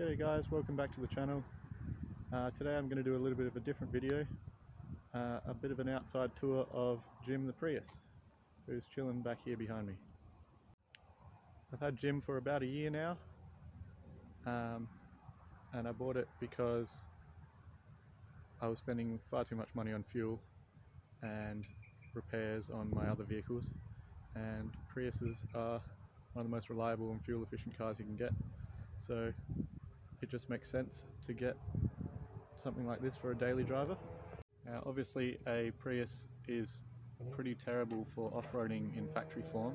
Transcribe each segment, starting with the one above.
G'day guys, welcome back to the channel. Today I'm going to do a little bit of a different video, a bit of an outside tour of Jim the Prius, who's chilling back here behind me. I've had Jim for about a year now, and I bought it because I was spending far too much money on fuel and repairs on my other vehicles, and Priuses are one of the most reliable and fuel efficient cars you can get, so it just makes sense to get something like this for a daily driver. Now obviously a Prius is pretty terrible for off-roading in factory form,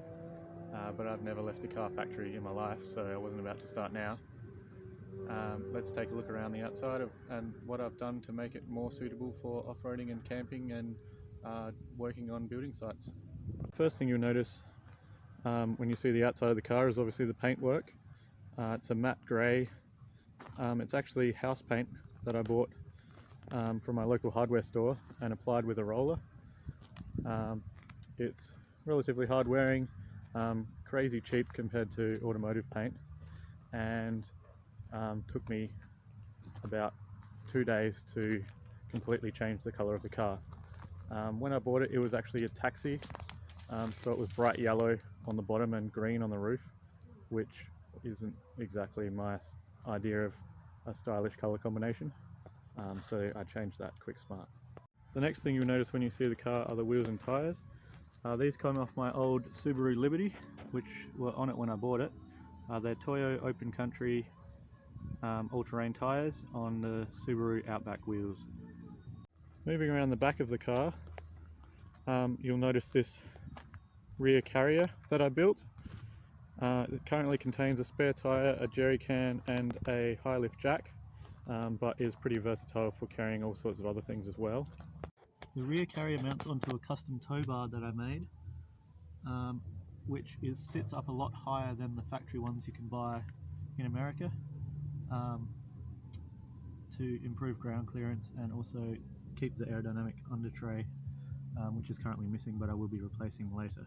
but I've never left a car factory in my life, so I wasn't about to start now. Let's take a look around the outside and what I've done to make it more suitable for off-roading and camping and working on building sites. First thing you'll notice when you see the outside of the car is obviously the paintwork. It's a matte grey. It's actually house paint that I bought from my local hardware store and applied with a roller. It's relatively hard wearing, crazy cheap compared to automotive paint, and took me about 2 days to completely change the colour of the car. When I bought it, it was actually a taxi, so it was bright yellow on the bottom and green on the roof, which isn't exactly my idea of a stylish colour combination, so I changed that quick smart. The next thing you'll notice when you see the car are the wheels and tyres. These come off my old Subaru Liberty, which were on it when I bought it. They're Toyo Open Country all-terrain tyres on the Subaru Outback wheels. Moving around the back of the car, you'll notice this rear carrier that I built. It currently contains a spare tyre, a jerry can and a high lift jack, but is pretty versatile for carrying all sorts of other things as well. The rear carrier mounts onto a custom tow bar that I made, which sits up a lot higher than the factory ones you can buy in America, to improve ground clearance and also keep the aerodynamic under tray, which is currently missing but I will be replacing later.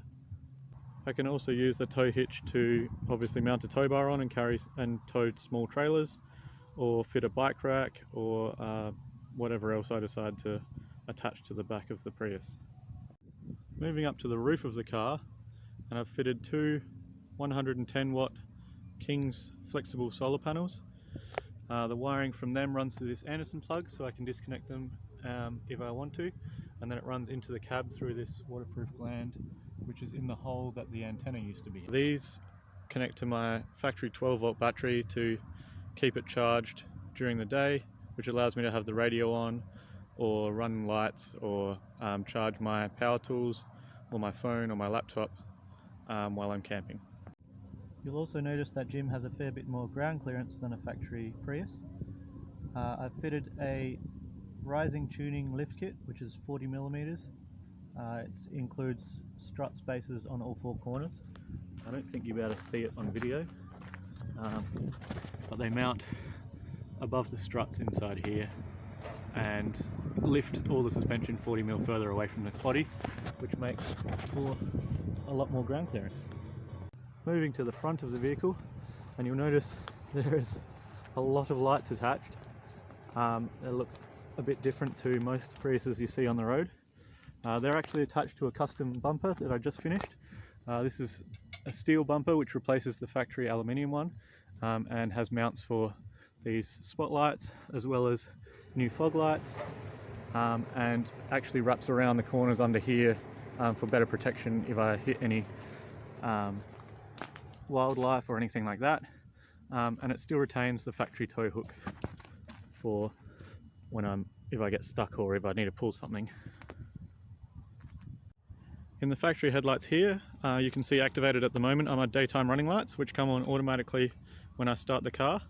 I can also use the tow hitch to obviously mount a tow bar on and carry and tow small trailers, or fit a bike rack, or whatever else I decide to attach to the back of the Prius. Moving up to the roof of the car, and I've fitted two 110 watt King's flexible solar panels. The wiring from them runs to this Anderson plug, so I can disconnect them if I want to, and then it runs into the cab through this waterproof gland, which is in the hole that the antenna used to be. These connect to my factory 12 volt battery to keep it charged during the day, which allows me to have the radio on or run lights, or charge my power tools or my phone or my laptop while I'm camping. You'll also notice that Jim has a fair bit more ground clearance than a factory Prius. I've fitted a rising tuning lift kit, which is 40mm. It includes strut spacers on all four corners. I don't think you'll be able to see it on video, but they mount above the struts inside here and lift all the suspension 40mm further away from the body, which makes for a lot more ground clearance. Moving to the front of the vehicle, and you'll notice there is a lot of lights attached. They look a bit different to most Priuses you see on the road. They're actually attached to a custom bumper that I just finished. This is a steel bumper which replaces the factory aluminium one, and has mounts for these spotlights as well as new fog lights, and actually wraps around the corners under here for better protection if I hit any wildlife or anything like that, and it still retains the factory tow hook for when if I get stuck or if I need to pull something. In the factory headlights here, you can see activated at the moment are my daytime running lights, which come on automatically when I start the car.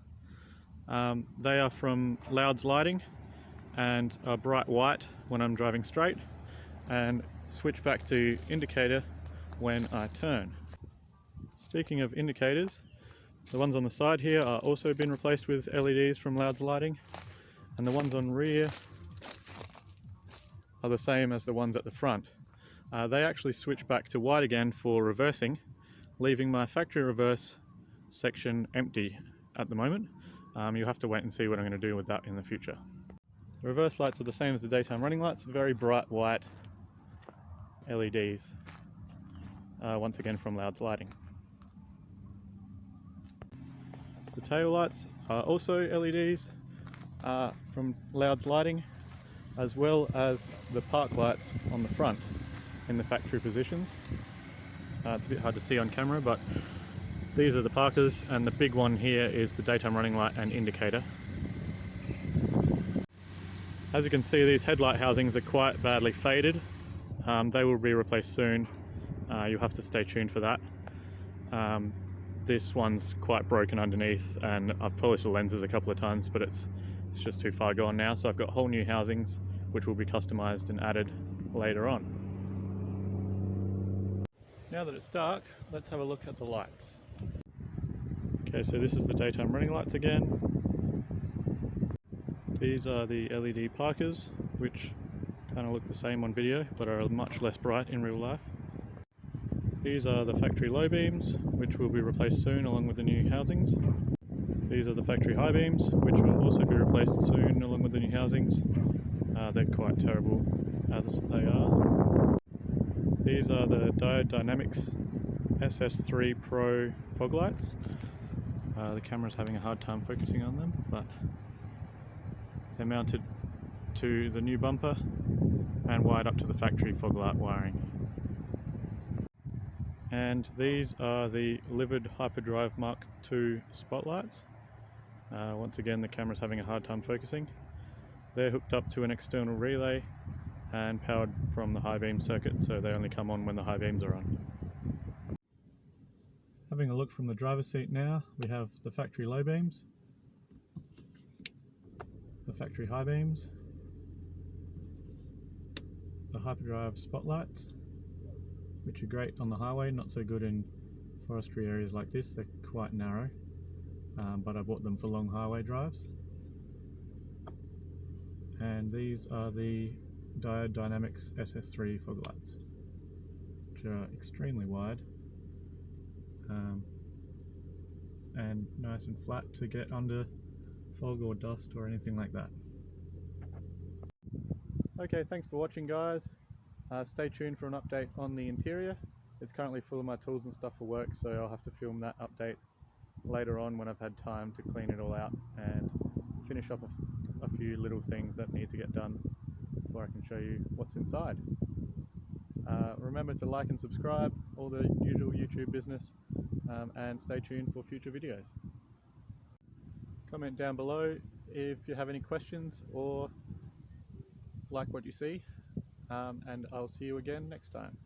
They are from Loud's Lighting and are bright white when I'm driving straight, and switch back to indicator when I turn. Speaking of indicators, the ones on the side here are also been replaced with LEDs from Loud's Lighting, and the ones on rear are the same as the ones at the front. They actually switch back to white again for reversing, leaving my factory reverse section empty at the moment. You'll have to wait and see what I'm going to do with that in the future. The reverse lights are the same as the daytime running lights, very bright white LEDs, once again from Loud's Lighting. The tail lights are also LEDs from Loud's Lighting, as well as the park lights on the front in the factory positions. It's a bit hard to see on camera, but these are the parkers, and the big one here is the daytime running light and indicator. As you can see, these headlight housings are quite badly faded. They will be replaced soon. You'll have to stay tuned for that. This one's quite broken underneath, and I've polished the lenses a couple of times, but it's just too far gone now. So I've got whole new housings which will be customized and added later on. Now that it's dark, let's have a look at the lights. Okay, so this is the daytime running lights again. These are the LED parkers, which kind of look the same on video but are much less bright in real life. These are the factory low beams, which will be replaced soon along with the new housings. These are the factory high beams, which will also be replaced soon along with the new housings. They're quite terrible as they are. These are the Diode Dynamics SS3 Pro fog lights. The camera's having a hard time focusing on them, but they're mounted to the new bumper and wired up to the factory fog light wiring. And these are the Livid Hyperdrive Mark II spotlights. Once again, the camera's having a hard time focusing. They're hooked up to an external relay and powered from the high beam circuit, so they only come on when the high beams are on. Having a look from the driver's seat now, we have the factory low beams, the factory high beams, the hyperdrive spotlights, which are great on the highway, not so good in forestry areas like this. They're quite narrow, but I bought them for long highway drives. And these are the Diode Dynamics SS3 fog lights, which are extremely wide and nice and flat to get under fog or dust or anything like that. Okay, thanks for watching, guys. Stay tuned for an update on the interior. It's currently full of my tools and stuff for work, so I'll have to film that update later on when I've had time to clean it all out and finish up a few little things that need to get done before I can show you what's inside. Remember to like and subscribe, all the usual YouTube business, and stay tuned for future videos. Comment down below if you have any questions or like what you see, and I'll see you again next time.